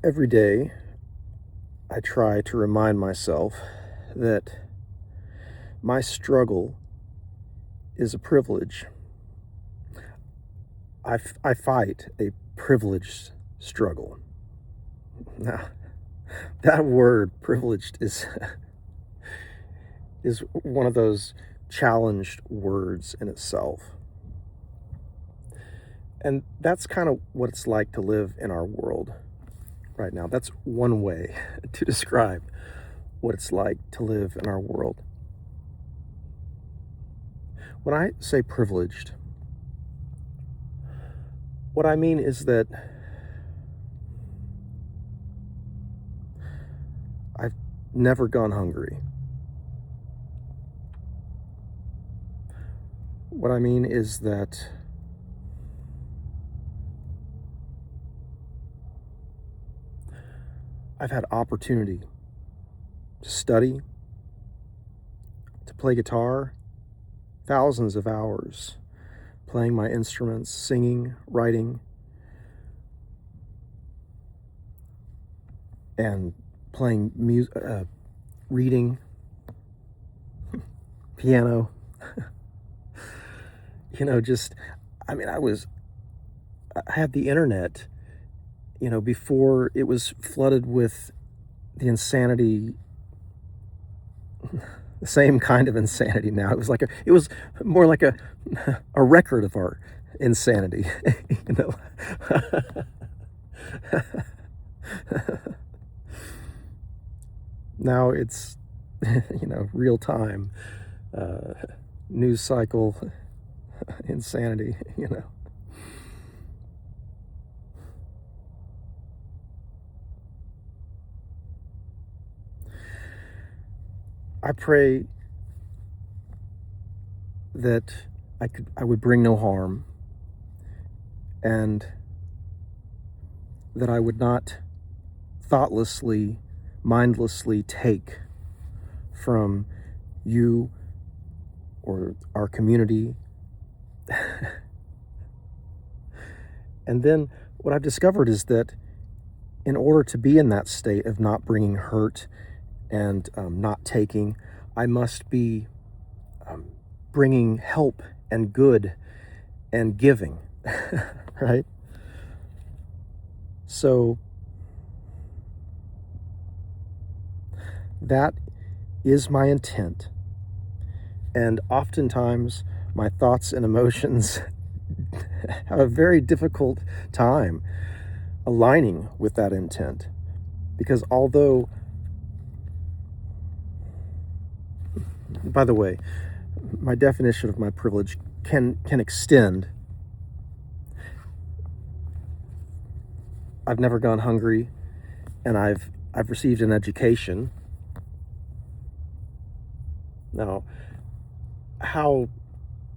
Every day, I try to remind myself that my struggle is a privilege. I fight a privileged struggle. Now, that word, privileged, is one of those challenged words in itself. And that's kind of what it's like to live in our world right now. That's one way to describe what it's like to live in our world. When I say privileged, what I mean is that I've never gone hungry. What I mean is that I've had opportunity to study, to play guitar, thousands of hours playing my instruments, singing, writing, and playing music, reading, piano. Just, I mean, I had the internet, before it was flooded with the insanity, the same kind of insanity now. It was more like a record of our insanity, you know. Now it's, real time, news cycle insanity. I pray that I would bring no harm, and that I would not thoughtlessly, mindlessly take from you or our community. And then what I've discovered is that in order to be in that state of not bringing hurt and not taking, I must be bringing help and good and giving, right? So that is my intent. And oftentimes my thoughts and emotions have a very difficult time aligning with that intent. Because although, by the way, my definition of my privilege can extend. I've never gone hungry, and I've received an education. Now, how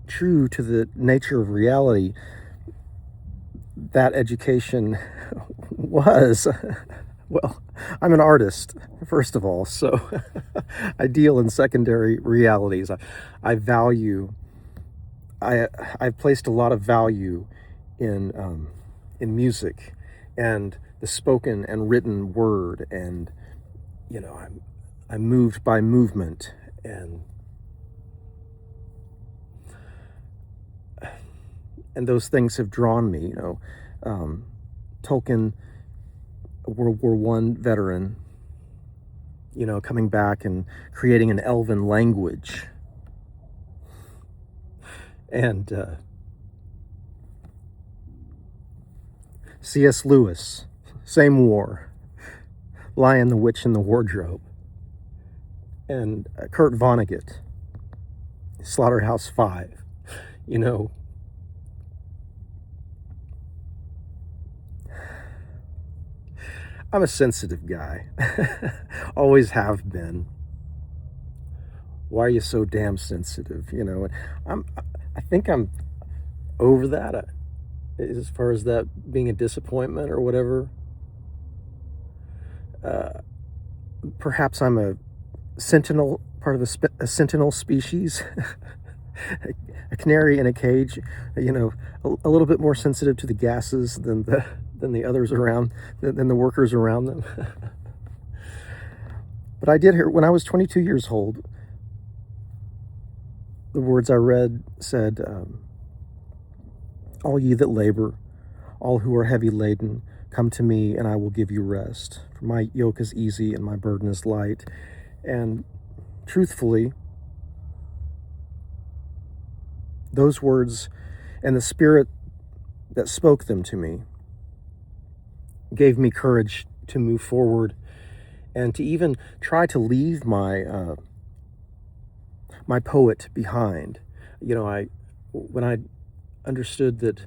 true to the nature of reality that education was, well, I'm an artist, first of all, so I deal in secondary realities. I've placed a lot of value in music and the spoken and written word, and I'm moved by movement, and those things have drawn me. Tolkien, a World War I veteran, coming back and creating an elven language. And C.S. Lewis, same war, Lion, the Witch, and the Wardrobe. And Kurt Vonnegut, Slaughterhouse-Five. I'm a sensitive guy. Always have been. Why are you so damn sensitive? I think I'm over that, as far as that being a disappointment or whatever. Perhaps I'm a sentinel, part of a sentinel species. A canary in a cage, a little bit more sensitive to the gases than the than the others around, than the workers around them. But I did hear, when I was 22 years old, the words I read said, all ye that labor, all who are heavy laden, come to me and I will give you rest. For my yoke is easy and my burden is light. And truthfully, those words and the Spirit that spoke them to me gave me courage to move forward and to even try to leave my my poet behind. You know, when I understood that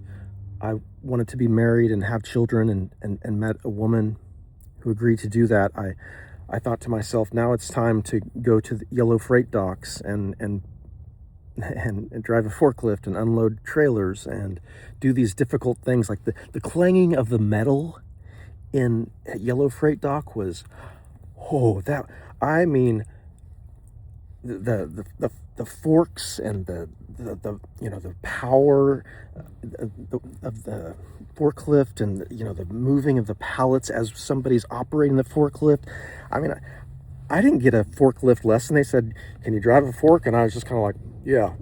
I wanted to be married and have children and met a woman who agreed to do that, I thought to myself, now it's time to go to the yellow freight docks and drive a forklift and unload trailers and do these difficult things. Like the clanging of the metal in a yellow freight dock was, I mean, the forks and the power of the forklift and the moving of the pallets as somebody's operating the forklift. I mean, I didn't get a forklift lesson. They said, "Can you drive a fork?" And I was just kind of like, "Yeah."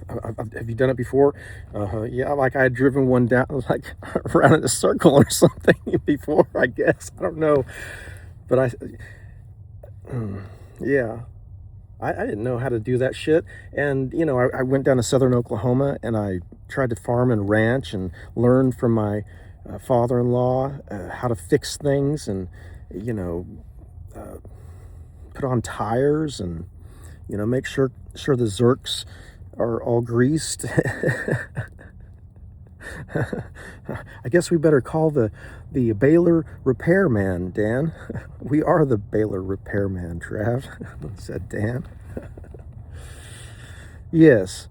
Have you done it before? Yeah, like I had driven one down, like around in a circle or something before, I guess. I don't know. But yeah, I didn't know how to do that shit. And, I went down to southern Oklahoma and I tried to farm and ranch and learn from my father-in-law how to fix things and, put on tires and, make sure the Zerks are all greased. I guess we better call the Baylor repairman, Dan. We are the Baylor repairman, Trav, said Dan. Yes.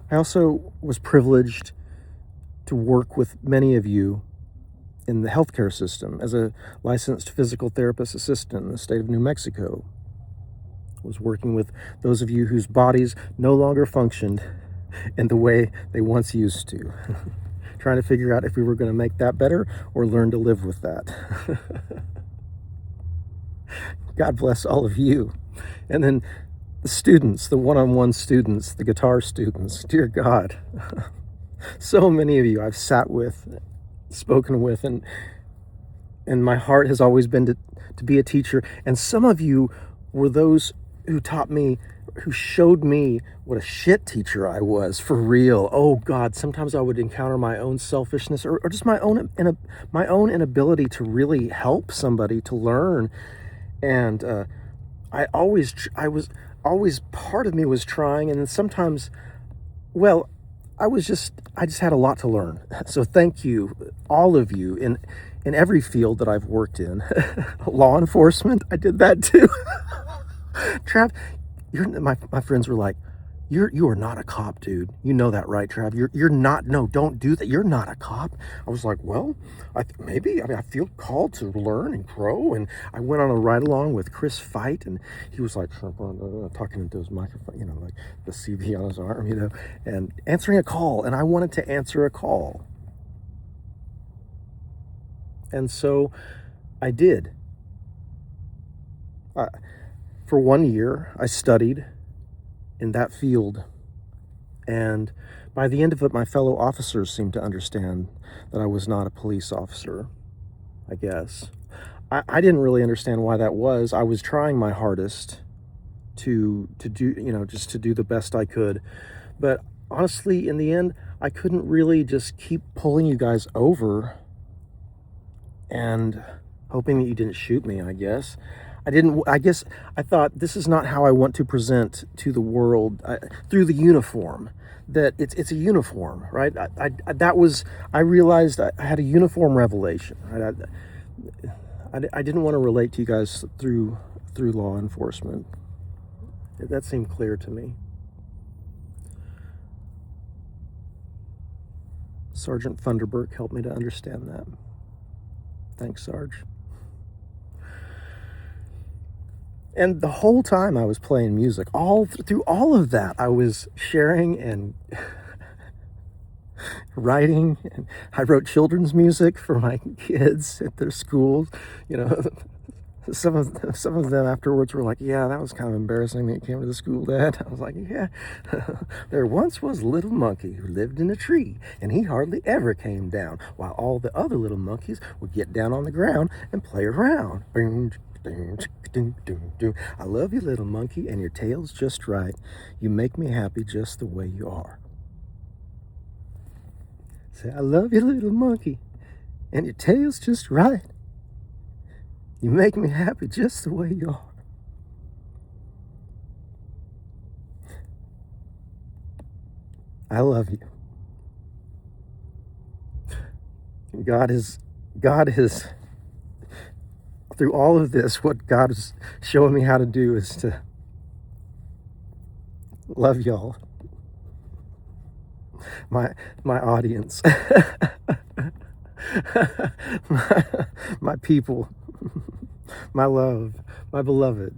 I also was privileged to work with many of you in the healthcare system as a licensed physical therapist assistant in the state of New Mexico. I was working with those of you whose bodies no longer functioned in the way they once used to, trying to figure out if we were going to make that better or learn to live with that. God bless all of you. And then the students, the one-on-one students, the guitar students, dear God. So many of you I've sat with, spoken with, and my heart has always been to be a teacher. And some of you were those who taught me, who showed me what a shit teacher I was, for real. Oh God, sometimes I would encounter my own selfishness or just my own inability to really help somebody to learn. And I was always, part of me was trying, and then sometimes, well, I just had a lot to learn. So thank you, all of you, in every field that I've worked in. Law enforcement, I did that too. Trav, my friends were like, you are not a cop, dude. You know that, right, Trav? You're not. No, don't do that. You're not a cop. I was like, well, maybe. I mean, I feel called to learn and grow. And I went on a ride along with Chris Fight, and he was like talking into his microphone, like the CV on his arm, and answering a call. And I wanted to answer a call, and so I did. For 1 year, I studied in that field, and by the end of it, my fellow officers seemed to understand that I was not a police officer, I guess. I didn't really understand why that was. I was trying my hardest to do, just to do the best I could, but honestly, in the end, I couldn't really just keep pulling you guys over and hoping that you didn't shoot me, I guess. I guess I thought, this is not how I want to present to the world through the uniform, that it's a uniform, right? I realized I had a uniform revelation, right? I didn't want to relate to you guys through law enforcement. That seemed clear to me. Sergeant Funderburk helped me to understand that. Thanks, Sarge. And the whole time I was playing music, through all of that, I was sharing and writing. And I wrote children's music for my kids at their schools. You know, some of them afterwards were like, "Yeah, that was kind of embarrassing that you came to the school, Dad." I was like, "Yeah, there once was a little monkey who lived in a tree, and he hardly ever came down, while all the other little monkeys would get down on the ground and play around. I love you, little monkey, and your tail's just right. You make me happy just the way you are." Say, "I love you, little monkey, and your tail's just right. You make me happy just the way you are." I love you. God is, through all of this, what God is showing me how to do is to love y'all, my audience, my, my people, my love, my beloved.